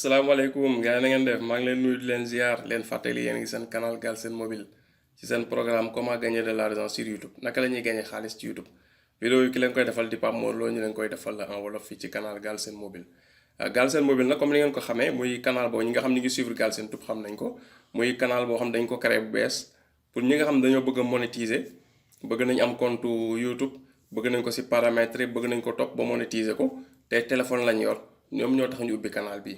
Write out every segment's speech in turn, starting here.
asalaamaaleykum gars yi na ngeen def maa ngi leen nuyu di leen ziar leen fàttali yéen ngi seen canal Galsen Mobile ci seen programme comment gagner de l'argent sur YouTube naka la ñuy gagner xaalis ci YouTube. vidéo yi ki leen koy defal di Pape Mor Lo ñu leen koy defal la en wolof fii ci canal Galsen Mobile. Galsen Mobile nag comme ni ngeen ko xamee muy canal boobu ñi nga xam ni ngi suivre Galsen Tube xam nañ ko muy canal boo xam dañ ko créé bu bees pour ñi nga xam dañoo bëgg a monétiser bëgg nañ am compte YouTube bëgg nañ ko si paramétrer bëgg nañ ko topp ba monétiser ko te téléphone lañ yor ñoom ñoo tax ñu ubbi canal bi.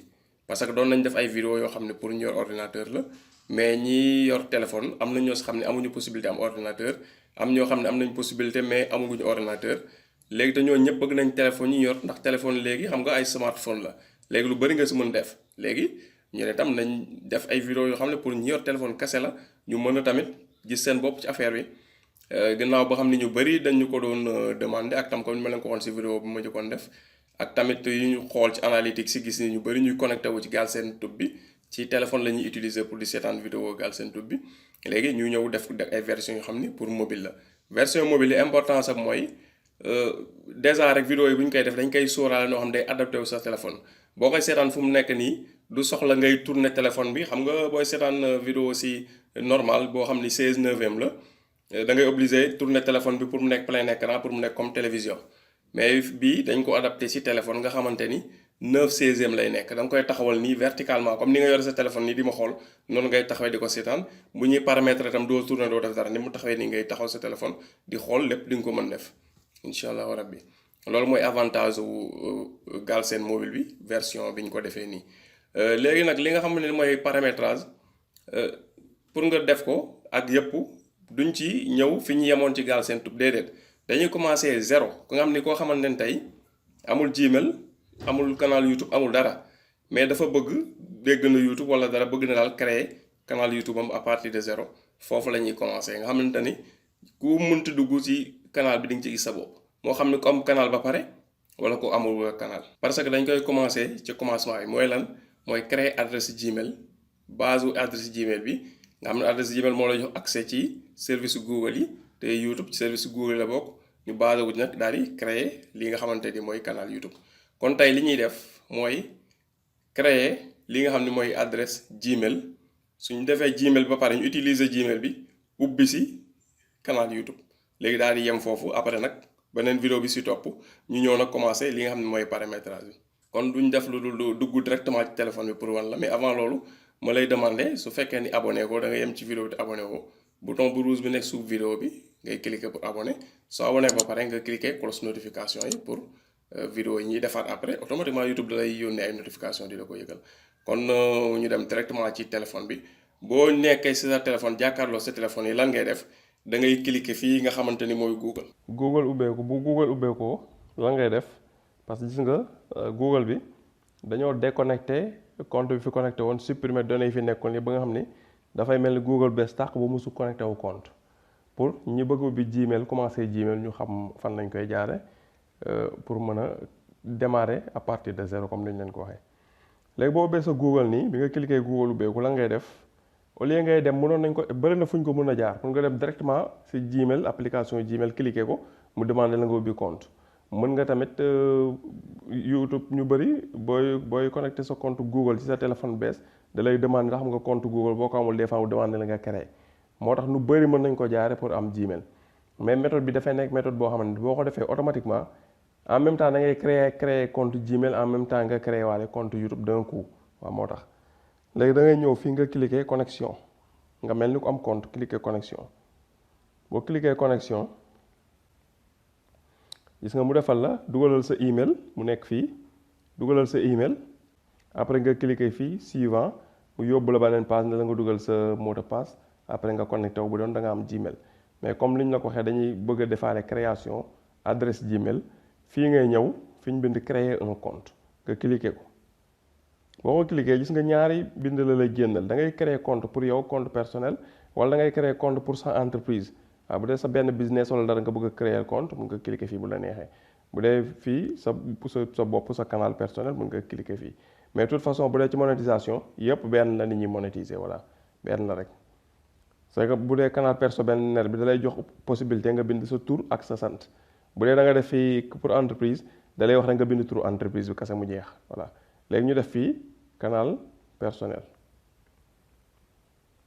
parce que doon nañ def ay vidéo yoo xam ne pour ñu yor ordinateur la mais ñi yor téléphone am na ñoo si xam ne amuñu possibilité am ordinateur am ñoo xam ne am nañ possibilité mais amuñu ordinateur léegi te ñoo ñëpp bëgg nañ téléphone ñu yor ndax téléphone léegi xam nga ay smartphone la léegi lu bëri nga si mën def léegi ñu ne tam nañ def ay vidéo yoo xam ne pour ñi yor téléphone kese la ñu mën a tamit gis seen bopp ci affaire bi gannaaw ba xam ne ñu bëri dañ ñu ko doon demandé ak tam comme ni ma leen ko waxoon si vidéo bu ma jëkkoon def ak tamit yu ñu xool ci analytics si gis ni ñu bëri ñuy connecté wu ci Galsen Tube bi ci téléphone la ñuy utiliser pour di seetaan vidéo Galsen Tube bi léegi ñu ñëw def ay version yoo xam ni pour mobile la version mobile yi importance ak mooy déjà rek vidéo yi bu ñu koy def dañ koy sóoraale noo xam day adapté wu sa téléphone boo koy seetaan fu mu nekk nii du soxla ngay tourner téléphone bi xam nga booy seetaan vidéo si normal boo xam ni 16/9 la da ngay obligé tourner téléphone bi pour mu nekk plein écran pour mu nekk comme télévision mais bii dañ ko adapté ci téléphone nga xamante ni 9/16 lay nekk da nga koy taxawal nii verticalement comme ni nga yore sa téléphone nii di ma xool noonu ngay taxawee di ko seetaan bu ñuy paramètre itam doo tourner doo def dara ni mu taxawee nii ngay taxaw sa téléphone di xool lépp di nga ko mën def incha allahu rabbi loolu mooy avantage wu Galsen Mobile bi version bi ñu ko defee nii. léegi nag li nga xam ne mooy paramétrage pour nga def ko ak yëpp duñ ci ñëw fi ñu yemoon ci Galsen Tube déedéet. dañuy commencer zéro ku nga xam ni koo xamante ne tey amul Gmail amul canal YouTube amul dara mais dafa bëgg dégg na YouTube wala dara bëgg na daal créer canal YouTube am à partir de zéro foofu la ñuy commencer nga xamante ni ku mënti dugg ci canal bi di nga ci gis sa bopp moo xam ne ku am canal ba pare wala ku amul canal. parce que dañ koy commencer ci commencement bi mooy lan mooy créer adresse Gmail base u adresse Gmail bi nga xam ne adresse Gmail moo lay jox accès ci service Google yi. te YouTube ci service Google la bokk ñu basé wu nag daal di créer li nga xamante ni mooy canal YouTube kon tey li ñuy def mooy créer li nga xam ne mooy adresse Gmail suñu defee Gmail ba pare ñu utiliser Gmail bi ubbi si canal YouTube léegi daal di yem foofu après nag beneen vidéo bi si topp ñu ñëw nag commencer li nga xam ne mooy paramétrage bi kon duñ def lu dul dugg directement ci téléphone bi pour wan la mais avant loolu ma lay demander su fekkee ni abonné ko da nga yem ci vidéo bi te abonné ko bouton bu rouge bi nekk suuf vidéo bi ngay cliquer pour abonner soo abonné ba pare nga cliquer cloche notification yi pour vidéo yi ñuy defaat après automatiquement YouTube da lay yónnee ay notification di la ko yëgal kon ñu dem directement ci téléphone bi boo nekkee si sa téléphone jàkkaarloo sa téléphone yi lan ngay def da ngay cliquer fii nga xamante ni mooy Google. Google ubbeeku bu Google ubbeekoo lan ngay def parce que gis nga Google bi dañoo déconnecté compte bi fi connecté woon supprimer données yi fi nekkoon yi ba nga xam ni dafay mel ni Google bees tàq ba musu connecté wu compte. pour ñi bëgg ubbi Gmail commencé Gmail ñu xam fan lañ koy jaare pour mën a démarrer à partir de zéro comme dañ leen ko waxee léegi boo ubbee sa Google nii bi nga cliquer Google ubbeeku lan ngay def au lieu ngay dem mënoon nañ ko bëri na fu ñu ko mën a jaar pour nga dem directement si Gmail application Gmail cliquer ko mu demandé la nga ubbi compte mën nga tamit YouTube ñu bëri booy connecté sa compte Google ci sa téléphone bees da lay demandé ndax xam nga compte Google boo ko amul des fois mu demandé la nga créé moo tax nu bëri mën nañ ko jaare pour am Gmail mais méthode bi dafay nekk méthode boo xamante boo ko defee automatiquement en même temps da ngay créer compte Gmail en même temps nga créer waale compte YouTube d'un coup waaw moo tax léegi da ngay ñëw fii nga cliquer connexion nga mel ni ku am compte cliquer connexion boo cliquer connexion gis nga mu defal la dugalal sa email mu nekk fii dugalal sa email après nga cliquer fii suivant mu yóbbu la beneen page ne la nga dugal sa mot de passe après nga connecté wu bu doon da nga am Gmail mais comme li ñu la ko waxee dañuy bëgg a defaale création adresse Gmail fii ngay ñëw fi ñu bind créer un compte nga cliquer ko boo ko cliquer gis nga ñaari bind la lay génnal da ngay créer compte pour yow compte personnel wala da ngay créer compte pour sa entreprise waaw bu dee sa benn business wala dara nga bëgg a créer compte mun nga cliquer fii bu la neexee bu dee fii sa bopp sa canal personnel mun nga cliquer fii mais de toute façon bu dee ci monétisation yëpp benn la nit ñi monétiser voilà benn la rek. c'est que bu dee canal personnel bi da lay jox possibilité nga bind sa tur ak sa sant bu dee da nga def fii pour entreprise da lay wax rek nga bind turu entreprise bi kese mu jeex voilà léegi ñu def fii canal personnel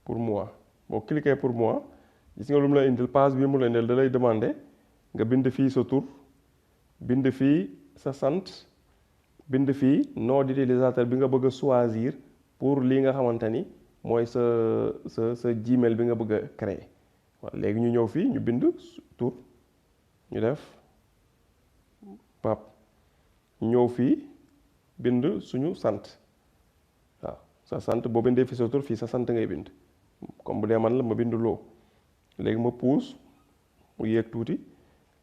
pour moi boo cliquer pour moi gis nga lu mu la indil page bi mu la indil da lay demander nga bind fii sa tur bind fii sa sant bind fii nom d'utilisateur bi nga bëgg a choisir pour lii nga xamante ni mooy sa Gmail bi nga bëgg a créer waaw léegi ñu ñëw fii ñu bind tur ñu def Pape ñëw fii bind suñu sant waaw sa sant boo bindee fii sa tur fii sa sant ngay bind comme bu dee man la ma bind loo léegi ma pousse mu yéeg tuuti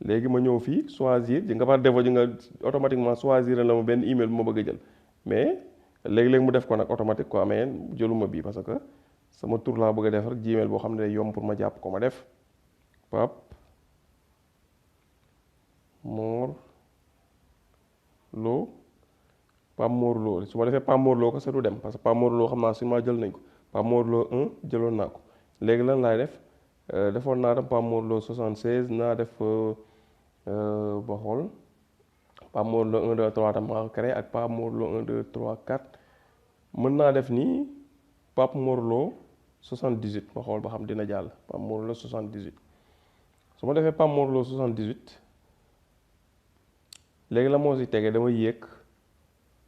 léegi ma ñëw fii choisir ji nga par défaut ji nga automatiquement choisir la ma benn email bu ma bëgg a jël mais léegi-léegi mu def ko nag automatique quoi mais jëluma bii parce que sama tur laa bëgg a defar Gmail boo xam ne day yomb pour ma jàpp ko ma def Pape Mor Lo Pape Mor Lo su ma defee Pape Mor Lo ko sa du dem parce que Pape Mor Lo xam naa sûrement jël nañ ko Pape Mor Lo 1 jëloon naa ko léegi lan laay def defoon naa dem Pape Mor Lo 76 naa def ba xool Pape Mor Lo 1 2 3 tam maa ko créé ak Pape Mor Lo 1 2 3 4 mën naa def nii Pape Mor Lo 78 ma xool ba xam dina jàll Pape Mor Lo 78 su ma defee Pape Mor Lo 78 léegi la moo si tegee dama yéeg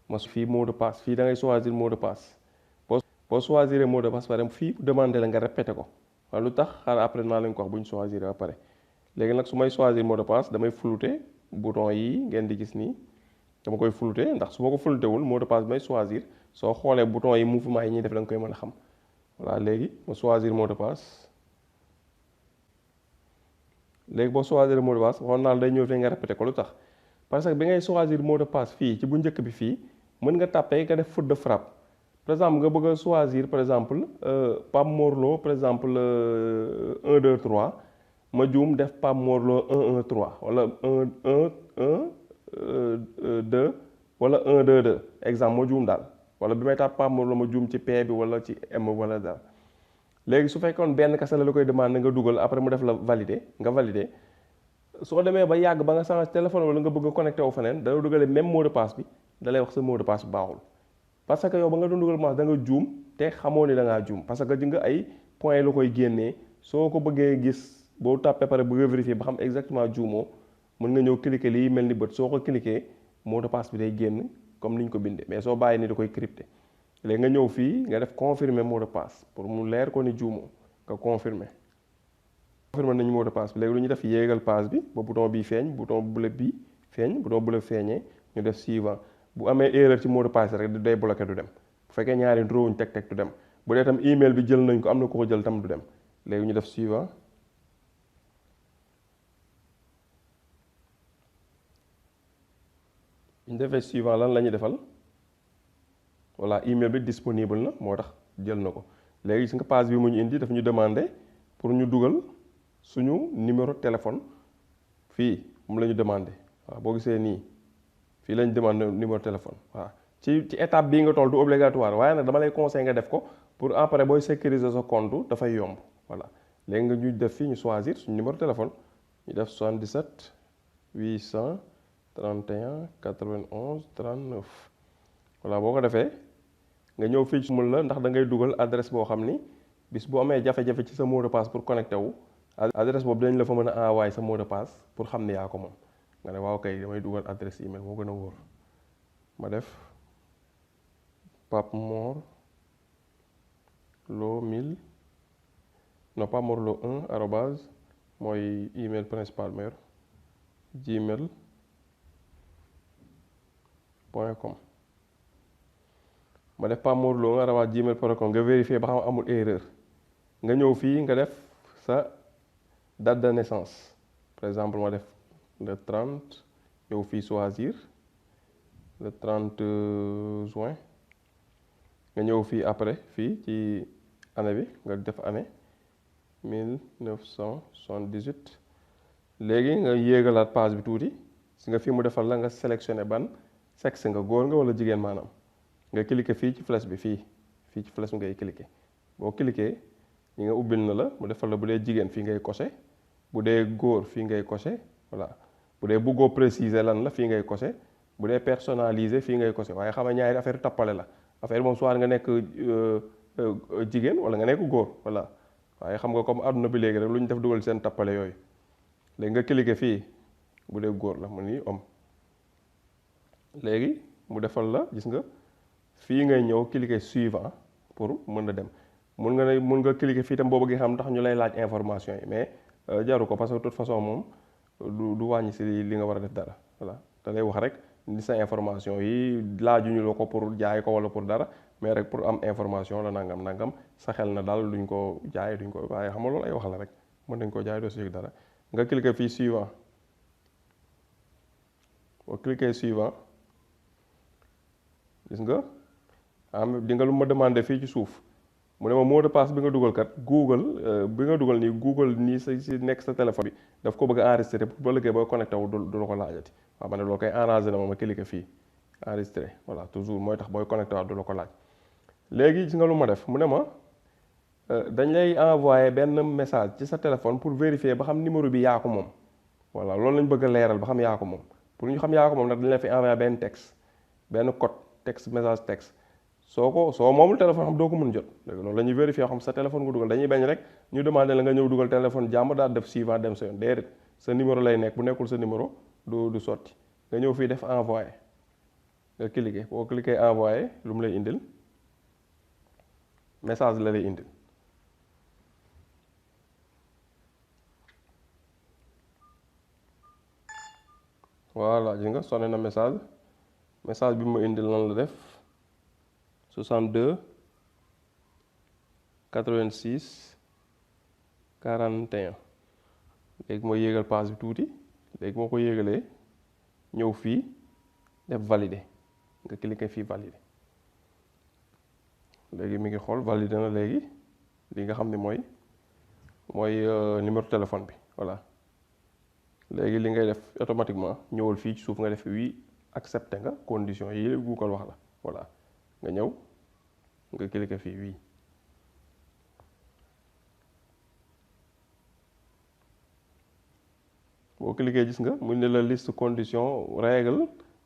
ma fii mot de passe fii da ngay choisir mot de passe boo choisir mot de passe par exemple fii demandé la nga répété ko waaye lu tax xaaral après naa leen ko wax bu ñu choisir ba pare léegi nag su may choisir mot de passe damay flouter bouton yi ngeen di gis nii dama koy flouter ndax su ma ko flouter wul mot de passe bi may choisir soo xoolee bouton yi mouvement yi ñuy def da nga koy mën a xam voilà léegi ma choisir mot de passe léegi boo choisir mot de passe waxoon naa la day ñëw fii nga répété ko lu tax parce que bi ngay choisir mot de passe fii ci bu njëkk bi fii mën nga tàppee nga def faute de frappe par exemple nga bëgg a choisir par exemple Pape Mor Lo par exemple 1 2 3 ma juum def Pape Mor Lo 1 1 3 wala 1 1 1 2 wala 1 2 2 exemple ma juum daal wala bi may tàpp Pape Mor Lo ma juum ci P bi wala ci M wala daal léegi su fekkoon benn kese la koy demandé nga dugal après mu def la valider nga valider soo demee ba yàgg ba nga change téléphone wala nga bëgg a connecté wu feneen da la dugalee même mot de passe bi da lay wax sa mot de passe bi baaxul parce que yow ba nga doon dugal maas da nga juum te xamoo ni da ngaa juum parce que ji nga ay points la koy génnee soo ko bëggee gis boo tàppee pare bëgg a vérifier ba xam exactement juumoo mën nga ñëw cliquer lii mel ni bët soo ko cliquer mot de passe bi day génn comme ni ñu ko bindee mais soo bàyyi ni da koy crypté léegi nga ñëw fii nga def confirmer mot de passe pour mu leer ko ni juumoo nga confirmer nañu mot de passe bi léegi lu ñu def yéegal page bi ba bouton bii feeñ bouton bleu bii feeñ bouton bleu feeñee ñu def suivant bu amee erreur ci mot de passe rek day bloqué du dem bu fekkee ñaari drawuñ teg du dem bu dee tam email bi jël nañ ko am na ko ko jël tam du dem léegi ñu def suivant ñu defee suivant lan la ñuy defal voilà email bi disponible na moo tax jël na ko léegi gis nga page bi mu ñu indi daf ñu demandé pour ñu dugal suñu numéro téléphone fii mu la ñu demandé waaw boo gisee nii fii lañ demandé numéro téléphone waaw ci étape bii nga toll du obligatoire waaye nag dama lay conseil nga def ko pour après booy sécuriser sa compte dafay yomb voilà léegi nga ñu def fii ñu choisir suñu numéro téléphone ñu def 77 831 91 39 voilà boo ko defee nga ñëw fii ci mun la ndax da ngay dugal adresse boo xam ni bis bu amee jafe-jafe ci sa mot de passe pour connecté wu adresse boobu dañ la fa mën a envoyer sa mot de passe pour xam ne yaa ko moom nga ne waaw kay damay dugal adresse email moo gën a wóor ma def Pape Mor Lo 1000 non Pape Mor Lo 1 arobase mooy email principal ma yor gmail.com ma def Pape Mor Lo 1 arobase gmail.com nga vérifier ba xam amul erreur nga ñëw fii nga def sa date de naissance par exemple ma def le 30 ñëw fii choisir le 30 juin nga ñëw fii après fii ci année bi nga def année 1978 léegi nga yéegalaat page bi tuuti si nga fii mu defal la nga sélectionné ban sexe nga góor nga wala jigéen maanaam nga cliquer fii ci flèche bi fii ci flèche bi ngay cliquer boo cliquer ñi nga ubbil na la mu defal la bu dee jigéen fii ngay coché bu dee góor fii ngay coché voilà bu dee bëggoo préciser lan la fii ngay coché bu dee personnalisé fii ngay coché waaye xam nga ñaari affaire tappale la affaire moom soit nga nekk jigéen wala nga nekk góor voilà waaye xam nga comme àdduna bi léegi rek lu ñu def dugal seen tappale yooyu léegi nga cliquer fii bu dee góor la mu ni homme léegi mu defal la gis nga fii ngay ñëw cliquer suivant pour mën a dem mun nga cliquer fii tam boo bëggee xam ndax ñu lay laaj information yi mais jaru ko parce que de toute façon moom du wàññi si li nga war a def dara voilà da lay wax rek ni sa information yi laajuñu la ko pour jaay ko wala pour dara mais rek pour am information la nangam sa xel na daal duñ ko jaay duñ ko waaye xam nga loolu ay wax la rek mën nañ ko jaay doo si yëg dara nga cliquer fii suivant boo cliquer suivant gis nga di nga lu ma demandé fii ci suuf mu ne ma mot de passe bi nga dugal kat Google bi nga dugal nii Google nii si nekk sa téléphone bi daf ko bëgg a enregistré pour ba liggéey boo connecté wu du la ko laajati waaw ma ne loolu koy arrangé na ma cliquer fii enregistré voilà toujours mooy tax booy connecté waat du la ko laaj léegi gis nga lu ma def mu ne ma dañ lay envoyé benn message ci sa téléphone pour vérifier ba xam numéro bi yaa ko moom voilà loolu lañ bëgg a leeral ba xam yaa ko moom pour ñu xam yaa ko moom nag dañ la fi envoyé benn texte benn code texte message texte soo moomul téléphone xam doo ko mën jot léegi loolu la ñuy vérifier xam sa téléphone nga dugal dañuy bañ rek ñu demandé la nga ñëw dugal téléphone jàmm daal def suivant dem sa yoon déedéet sa numéro lay nekk bu nekkul sa numéro du sotti nga ñëw fii def envoyé nga cliquer boo cliquer envoyé lu mu lay indil message la lay indil voilà gis nga sonné na message bi mu indil lan la def 62 86 41 léegi mooy yéegal page bi tuuti léegi moo ko yéegalee ñëw fii def valider nga cliquer fii valider léegi mi ngi xool valider na léegi li nga xam ne mooy numéro téléphone bi voilà léegi li ngay def automatiquement ñëwal fii ci suuf nga def oui accepté nga condition yi Google wax la voilà nga ñëw nga cliquer fii oui boo cliquer gis nga mu ne la liste conditions règles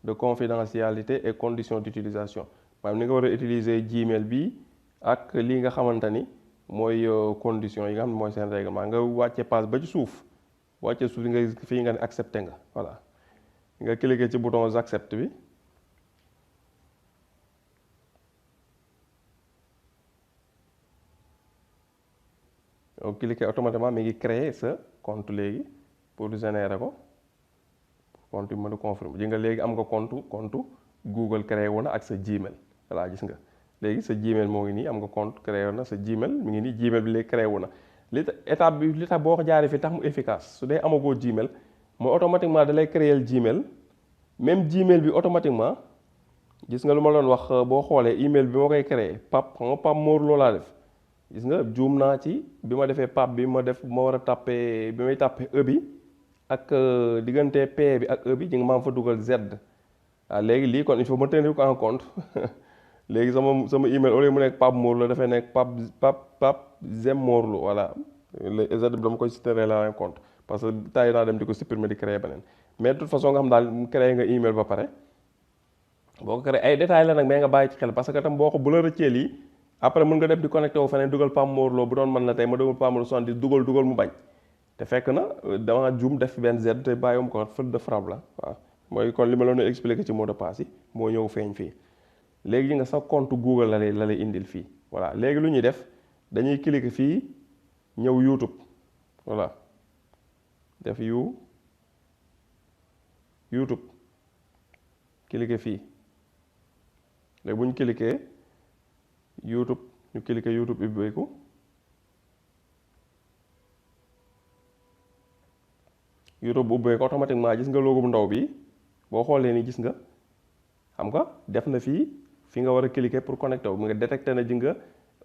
de confidentialité et conditions d'utilisation maanaam ni nga war a utiliser Gmail bi ak lii nga xamante ni mooy conditions yi nga xam ne mooy seen règlement nga wàcce page ba ci suuf wàcce suuf nga fii nga ne accepté nga voilà nga cliquer ci bouton j'accepte bi donc cliquer automatiquement mi ngi créer sa compte léegi pour générer ko compte bi mën a confirmer ji nga léegi am nga compte Google créé wu na ak sa Gmail voilà gis nga léegi sa Gmail moo ngi nii am nga compte créé wu na sa Gmail mi ngi nii Gmail bi léegi créé wu na li tax boo ko jaaree fii tax mu efficace su dee amagoo Gmail mooy automatiquement da lay créer Gmail même Gmail bi automatiquement gis nga lu ma doon wax boo xoolee email bi ma koy créé Pape xam nga Pape Mor loo laa def gis nga juum naa ci bi ma defee Pape bi ma war a tàppee bi may tàppee E bi ak diggante P bi ak E bi ji nga maa fa dugal Z waaw léegi lii kon il faut ma tenir ko en compte léegi sama email au lieu mu nekk Pape Mor la dafay nekk Pape Zem Mor Lo voilà Z bi dama koy tenir la en compte parce que taay naa dem di ko supprimer di créer beneen mais de toute façon nga xam daal créer nga email ba pare boo ko créé ay détails la nag mais nga bàyyi ci xel parce que tam boo ko bu la rëccee lii après mën nga dem di connecté wu feneen dugal Pape Mor Lo bu doon mën na tey ma dugal Pape Mor 70 dugal mu bañ te fekk na dama juum def benn Z te bàyyiwum ko faute de frappe la waaw mooy kon li ma la doon expliqué ci mot de passe yi moo ñëw feeñ fii léegi nga sa compte Google la lay indil fii voilà léegi lu ñuy def dañuy cliquer fii ñëw YouTube voilà def YouTube cliquer fii léegi bu ñu cliquer YouTube ñu cliquer YouTube ubbeeku YouTube bu ubbeeku automatiquement gis nga logo bu ndaw bi boo xoolee ni gis nga xam nga def na fii fi nga war a cliquer pour connecter wu mu nga détecté na ji nga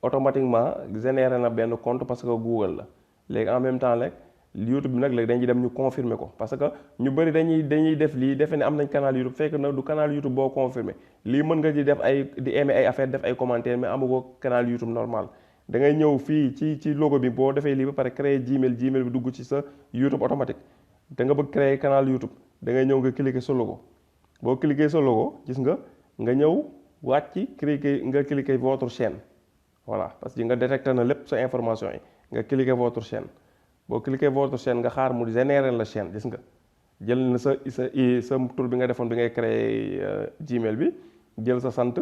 automatiquement généré na benn compte parce que Google la léegi en même temps rek YouTube bi nag léegi dañuy dem ñu confirmer ko parce que ñu bëri dañuy def lii defe ne am nañ canal YouTube fekk na du canal YouTube boo confirmer lii mën nga ci def di aimer ay affaire def ay commentaires mais amagoo canal YouTube normal da ngay ñëw fii ci logo bi boo defee lii ba pare créer Gmail bi dugg ci sa YouTube automatique da nga bëgg créer canal YouTube da ngay ñëw nga cliquer sa logo boo cliquer sa logo gis nga ñëw wàcc cliquer votre chaîne voilà parce que nga détecté na lépp sa information yi nga cliquer votre chaîne boo cliquer votre chaîne nga xaar mu générer la chaîne gis nga jël na sa tur bi nga defoon bi ngay créer Gmail bi jël sa sant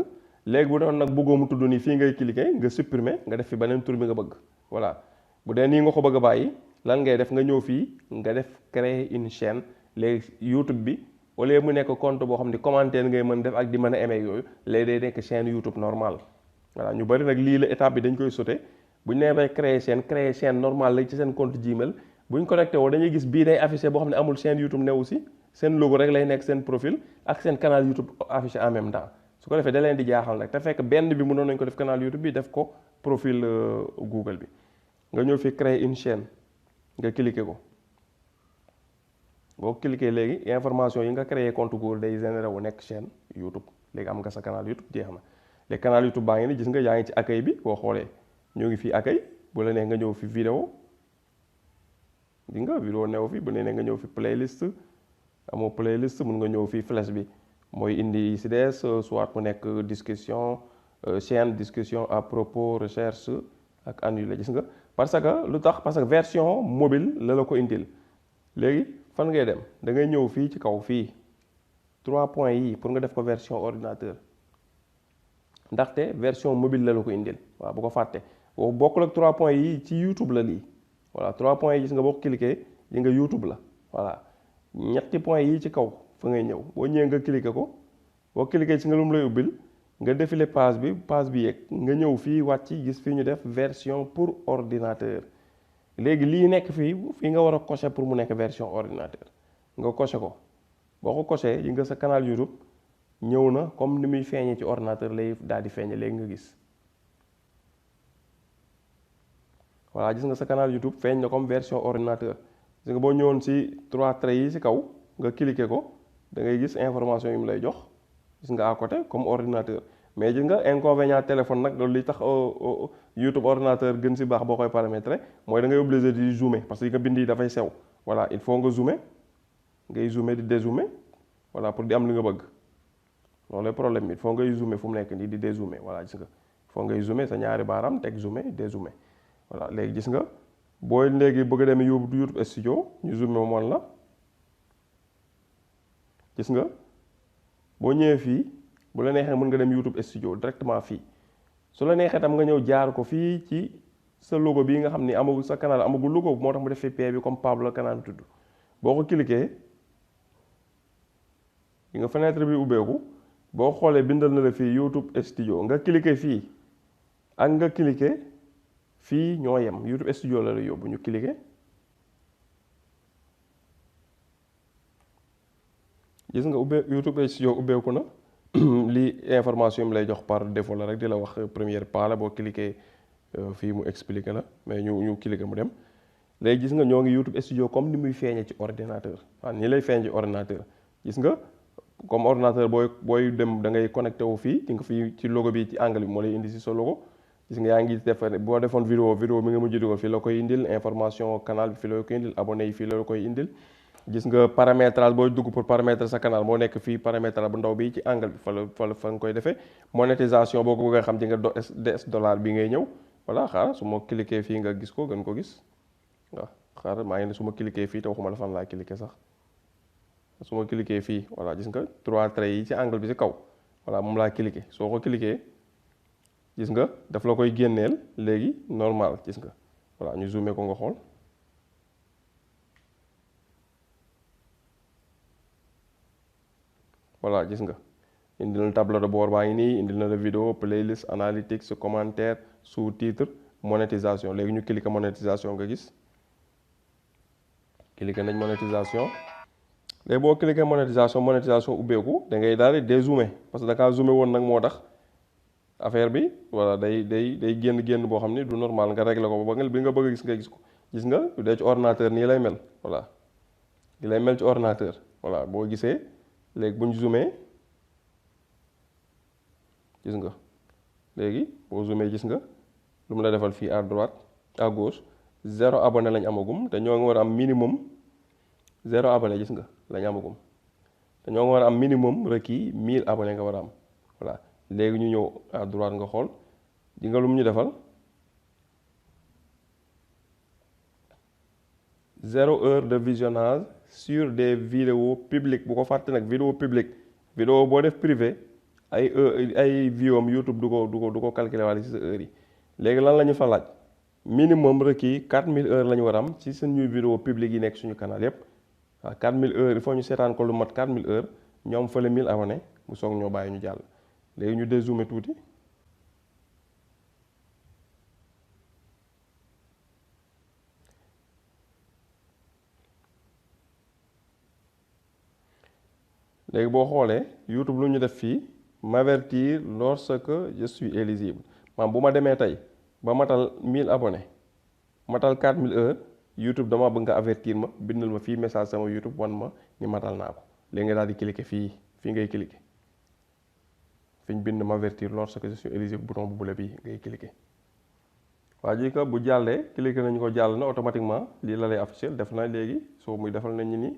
léegi bu doon nag bëggoo mu tudd nii fii ngay cliquer nga supprimer nga def fi beneen tur bi nga bëgg voilà bu dee nii nga ko bëgg a bàyyi lan ngay def nga ñëw fii nga def créer une chaîne léegi YouTube bi au lieu mu nekk compte boo xam ne commentaire ngay mën def ak di mën a aimer yooyu léegi day nekk chaîne YouTube normal voilà ñu bari nag lii la étape bi dañ koy sauter bu ñu nee bay créer chaîne normale la ci seen compte Gmail bu ñu connecté woo dañuy gis bii day affiché boo xam ne amul chaîne YouTube newu si seen logo rek lay nekk seen profil ak seen canal YouTube affiché en même temps su ko defee da leen di jaaxal nag te fekk benn bi mënoon nañ ko def canal YouTube bi def ko profil Google bi nga ñëw fi créer une chaîne nga cliquer ko boo cliquer léegi information yi nga créer compte Google day généré wu nekk chaîne YouTube léegi am nga sa canal YouTube jeex na léegi canal YouTube baa ngi ni gis nga yaa ngi ci accueil bi boo xoolee ñoo ngi fi accueil bu la neex nga ñëw fi vidéo di nga vidéo new fi bu la neex nga ñëw fi playlist amoo playlist mun nga ñëw fi flèche bi mooy indi si des soit mu nekk discussion chaîne discussion à propos recherche ak annulé gis nga parce que lu tax parce que version mobile la ko indil léegi fan ngay dem da ngay ñëw fii ci kaw fii 3 points yi pour nga def ko version ordinateur ndaxte version mobile la ko indil waaw bu ko fàtte boo bokkul ak 3 points yi ci YouTube la lii voilà 3 points yi gis nga boo ko cliquer yi nga YouTube la voilà ñetti points yi ci kaw fa ngay ñëw boo ñëwee nga cliquer ko boo cliquer ci nga lu mu lay ubbil nga défiler page bi yeeg nga ñëw fii wàcc gis fii ñu def version pour ordinateur léegi lii nekk fii nga war a cocher pour mu nekk version ordinateur nga cocher ko boo ko cocher yi nga sa canal YouTube ñëw na comme ni muy feeñee ci ordinateur lay daal di feeñe léegi nga gis voilà gis nga sa canal YouTube feeñ na comme version ordinateur gis nga boo ñëwoon ci 3 traits yi ci kaw nga cliquer ko da ngay gis information yi mu lay jox gis nga à côté comme ordinateur mais gis nga inconvénient téléphone nag loolu li tax YouTube ordinateur gën ci baax boo koy paramétrer mooy da ngay obligé di zoomer parce que nga bind yi dafay sew voilà il faut nga zoomer ngay zoomer di dézoomer voilà pour di am li nga bëgg loolu problème bi il faut ngay zoomer fu mu nekk nii di dézoomer voilà gis nga il faut ngay zoomer sa ñaari baaraam teg zoomer dézoomer voilà léegi gis nga booy léegi bëgg a dem YouTube studio ñu zoomer moom la gis nga boo ñëwee fii bu la neexee mën nga dem YouTube studio directement fii su la neexee tam nga ñëw jaar ko fii ci sa logo bii nga xam ni amagul sa canal amagul logo moo tax mu def fi P bi comme Pablo canal tudd boo ko cliquer yi nga fenêtre bi ubbeeku boo xoolee bindal na la fii YouTube studio nga cliquer fii ak nga cliquer fii ñoo yem YouTube studio la yóbbu ñu cliquer gis nga YouTube studio ubbeeku na lii information yi lay jox par défaut la rek di la wax première pas la boo cliquer fii mu expliquer la mais ñu cliquer mu dem léegi gis nga ñoo ngi YouTube studio comme ni muy feeñee ci ordinateur waaw nii lay feeñ ci ordinateur gis nga comme ordinateur booy dem da ngay connecté wu fii di nga fii ci logo bi ci angle bi moo lay indi si sa logo gis nga yaa ngi def boo defoon vidéo mi nga mujj dugal fii la koy indil information canal bi fii la koy indil abonné yi fii la koy indil gis nga paramétrage booy dugg pour paramétrer sa canal moo nekk fii paramétrage bu ndaw bi ci angle bi fa nga koy defee monétisation boo ko bëgg a xam di nga DS dollar bi ngay ñëw voilà xaaral su ma cliquer fii nga gis ko gën ko gis waaw xaaral maa ngi ne su ma cliquer fii te waxuma la fan laa cliquer sax su ma cliquer fii voilà gis nga 3 traits yi ci angle bi ci kaw voilà moom laa cliquer soo ko cliquer gis nga daf la koy génneel léegi normal gis nga voilà ñu zoomer ko nga xool voilà gis nga indil na tableau de bord baa ngi nii indil na la vidéo playlist analytics commentaire sous-titre monétisation léegi ñu cliquer monétisation nga gis cliquer nañ monétisation léegi boo cliquer monétisation ubbeeku da ngay daal di dézoomer parce que da kaa zoomer woon nag moo tax affaire bi voilà day génn boo xam ni du normal nga régler ko ba bi nga bëgg a gis nga gis ko gis nga bu dee ci ordinateur nii lay mel voilà nii lay mel ci ordinateur voilà boo gisee léegi bu ñu zoomee gis nga léegi boo zoomee gis nga lu mu la defal fii à droite à gauche 0 abonné lañ amagum te ñoo ngi war a am minimum 0 abonné gis nga lañ amagum te ñoo ngi war a am minimum requis 1000 abonné nga war a am voilà léegi ñu ñëw à droite nga xool di nga lum ñu defal 0 heure de visionnage sur des vidéos publiques bu ko fàtte nag vidéo publique vidéo boo def privé ay view am YouTube du ko calculer walla ci sa heure yi léegi lan la ñu fa laaj minimum requis 4000 heures la ñu war a am ci suñuy vidéo publique yi nekk suñu canal yépp waaw 4000 heures il faut ñu seetaan ko lu mat 4000 heures ñoom fële 1000 abonnés mu soog ñoo bàyyi ñu jàll léegi ñu dézoomer tuuti léegi boo xoolee YouTube lu ñu def fii m'avertir lorsque je suis éligible maanaam bu ma demee tey ba matal 1000 abonnés matal 4000 heures YouTube dama bëgg nga avertir ma bindal ma fii message sama YouTube wan ma ni matal naa ko léegi nga daal di cliquer fii ngay cliquer fi ñu bind m'avertir lorsque je suis éligible bouton bu bula bii ngay cliquer waa ji ko bu jàllee cliquer nañu ko jàll na automatiquement lii la lay afficher def na léegi soo muy defal nañu ni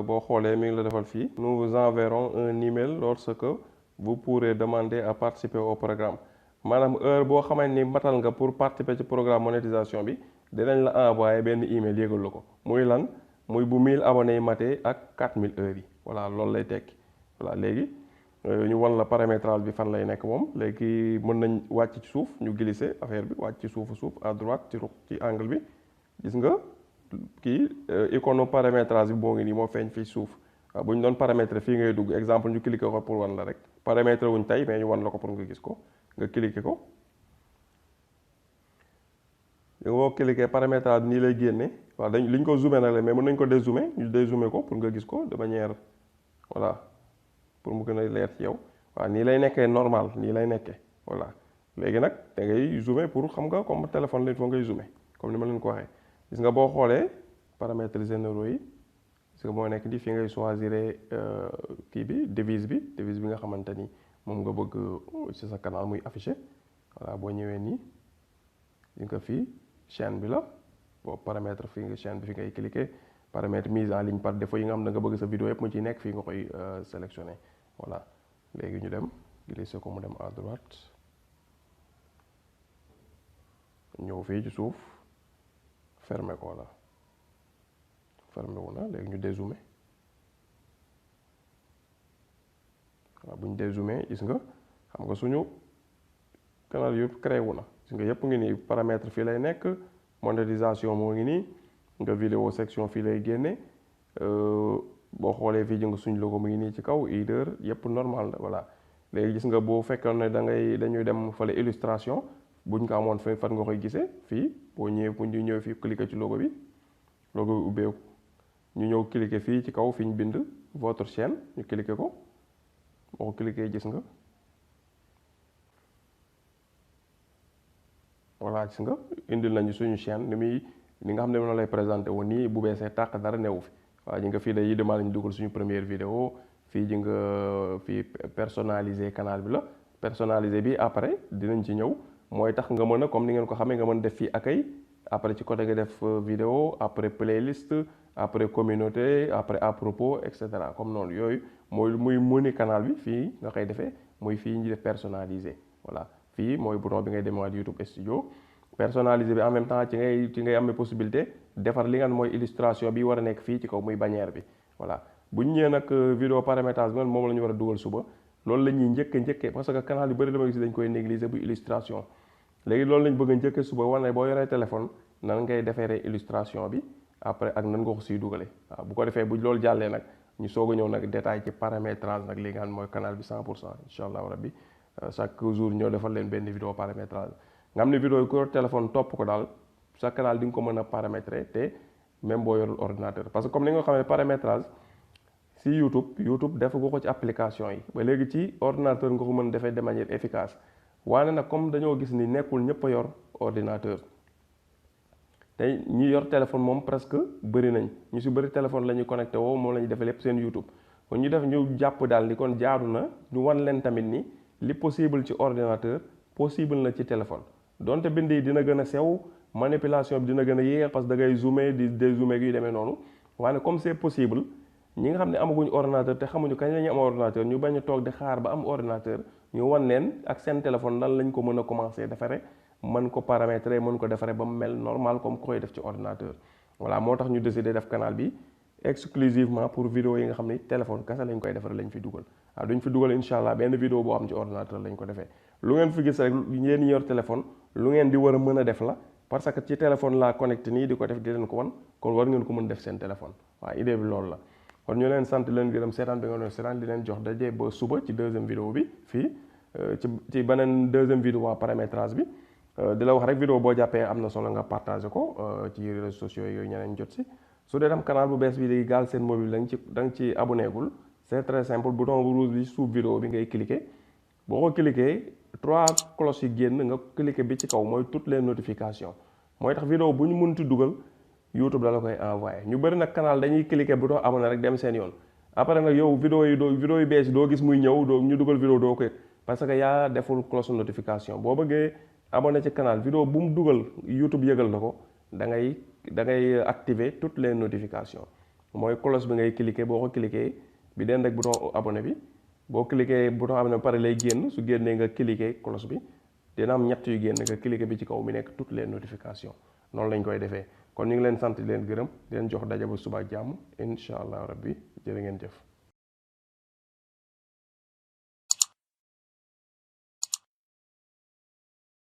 boo xoolee mi ngi la defal fii nous vous enverrons un email lorsque vous pourrez demander à participer au programme maanaam heure boo xamante ni matal nga pour participer ci programme monétisation bi dinañ la envoyer benn email yégal la ko muy lan muy bu 1000 abonnés yi matee ak 4000 heures yi voilà loolu lay tekki voilà léegi ñu wan la paramétrage bi fan lay nekk moom léegi mën nañ wàcc ci suuf ñu glisser affaire bi wàcc ci suuf à droite ci angle bi gis nga kii icône paramétrage bi boo ngi nii moo feeñ fii suuf waaw bu ñu doon paramétrer fii ngay dugg exemple ñu cliquer ko pour wan la rek paramétrer wuñ tey mais ñu wan la ko pour nga gis ko nga cliquer ko yow boo cliquer paramétrage nii lay génne waaw dañ li ñu ko zoomer nag la mais mën nañ ko dézoomer ñu dézoomer ko pour nga gis ko de manière voilà pour mu gën a leer ci yow waaw nii lay nekkee normal nii lay nekkee voilà léegi nag da ngay zoomer pour xam nga comme téléphone la il faut ngay zoomer comme ni ma leen ko waxee gis nga boo xoolee paramètres généraux yi gis nga moo nekk di fi ngay choisir kii bi devise bi nga xamante ni moom nga bëgg ci sa canal muy affiché voilà boo ñëwee nii gis nga fii chaîne bi la boo paramètre fii nga chaîne bi fi ngay cliquer paramètre mise en ligne par défaut yi nga xam da nga bëgg sa vidéo yëpp mu ci nekk fii nga koy sélectionner voilà léegi ñu dem glisser ko mu dem à droite ñëw fii ci suuf fermer ko la fermer wu na léegi ñu dézoomer waaw bu ñu dézoomer gis nga xam nga suñu canal yëpp créé wu na gis nga yëpp ngi nii paramètre fii lay nekk monétisation moo ngi nii nga vidéo section fii lay génne boo xoolee fii jëng suñ logo mu ngi nii ci kaw header yëpp normal la voilà léegi gis nga boo fekkoon ne dañuy dem fale illustration buñ ko amoon fan nga koy gisee fii boo ñëwee bu ñu ñëwee fii cliquer ci logo bi ubbeeku ñu ñëw cliquer fii ci kaw fi ñu bind votre chaîne ñu cliquer ko boo ko cliquer gis nga voilà gis nga indil nañu suñu chaîne ni nga xam ne noonu lay présenté woon nii bu beesee tàq dara newu fi waaw ji nga fii day demande ñu dugal suñu première vidéo fii ji nga fii personnaliser canal bi la personnaliser bi après dinañ ci ñëw mooy tax nga mën a comme ni ngeen ko xamee nga mën def fii accueil après ci côté nga def vidéo après playlist après communauté après à propos et cetera comme noonu yooyu mooy muy moni canal bi fii nga koy defee muy fii ñu def personnaliser voilà fii mooy bouton bi ngay demaat YouTube studio personnalisé bi en même temps ci ngay amee possibilité defar li nga xam mooy illustration bi war a nekk fii ci kaw muy bannière bi voilà bu ñu ñëwee nag vidéo paramétrage bi moom la ñu war a dugal suba loolu la ñuy njëkkee parce que canal yu bëri dama gis dañ koy négliger bu illustration léegi loolu lañ bëgg a njëkkee suba wane boo yoree téléphone nan ngay defeeree illustration bi après ak nan nga ko siy dugale waaw bu ko defee bu loolu jàllee nag ñu soog a ñëw nag détail ci paramétrage nag li nga xam mooy canal bi 100% incha allah rabbi chaque jour ñoo defal leen benn vidéo paramétrage nga xam ne vidéo yi ku yor téléphone topp ko daal sa canal di nga ko mën a paramétrer te même boo yorul ordinateur parce que comme ni nga xam ne paramétrage si YouTube defagu ko ci application yi ba léegi ci ordinateur nga ko mën defee de manière efficace waane nag comme dañoo gis ni nekkul ñëpp a yor ordinateur tey ñi yor téléphone moom presque bëri nañ ñu si bëri téléphone la ñuy connecté woo moom la ñuy defee lépp seen YouTube kon ñu jàpp daal ni kon jaadu na ñu wan leen tamit ni li possible ci ordinateur possible na ci téléphone donte bind yi dina gën a sew manipulation bi dina gën a yéex parce que da ngay zoomer di dézoomer yu demee noonu waaye comme c'est possible ñi nga xam ne amaguñ ordinateur te xamuñu kañ la ñu am ordinateur ñu bañ a toog di xaar ba am ordinateur ñu wan leen ak seen téléphone nan lañ ko mën a commencer defare mën ko paramétrer mën ko defare ba mu mel normal comme koy def ci ordinateur. voilà moo tax ñu décidé def canal bi exclusivement pour vidéo yi nga xam ni téléphone kese lañ koy defare lañ fi dugal waaw duñ fi dugal incha allah benn vidéo boo xam ci ordinateur lañ ko defee lu ngeen fi gis rek yéen yor téléphone lu ngeen di war a mën a def la parce que ci téléphone laa connecté nii di ko def di leen ko wan kon war ngeen ko mën def seen téléphone waaw idée bi loolu la kon ñu leen sant leen gërëm seetaan bi nga doon seetaan di leen jox daje ba suba ci deuxième vidéo bi fii ci beneen deuxième vidéo waa paramétrage bi di la wax rek vidéo boo jàppee am na solo nga partagé ko ci réseaux sociaux yooyu ñeneen jot si su dee tam canal bu bees bi di Galsen Mobile da nga ci abonné gul c'est très simple bouton bu rouge bi suuf vidéo bi ngay cliquer boo ko cliquer 3 cloches yi génn nga cliquer bi ci kaw mooy toutes les notifications mooy tax vidéo bu ñu mënti dugal YouTube da la koy envoyé ñu bëri nag canal dañuy cliquer bouton abonné rek dem seen yoon après nag yow vidéo yu bees yi doo gis muy ñëw ñu dugal vidéo doo ko yëg parce que yaa deful cloche notification boo bëggee abonné ci canal vidéo bu mu dugal YouTube yëgal na ko da ngay activer toutes les notifications mooy cloche bi ngay cliquer boo ko cliquer bi den rek bouton abonné bi boo cliquer bouton abonné ba pare lay génn su génnee nga cliquer cloche bi dina am ñett yu génn nga cliquer bi ci kaw mi nekk toutes les notifications noonu lañ koy defee kon ñu ngi leen sant di leen gërëm di leen jox daje ba suba ak jàmm incha allah rabbi jërë ngeen jëf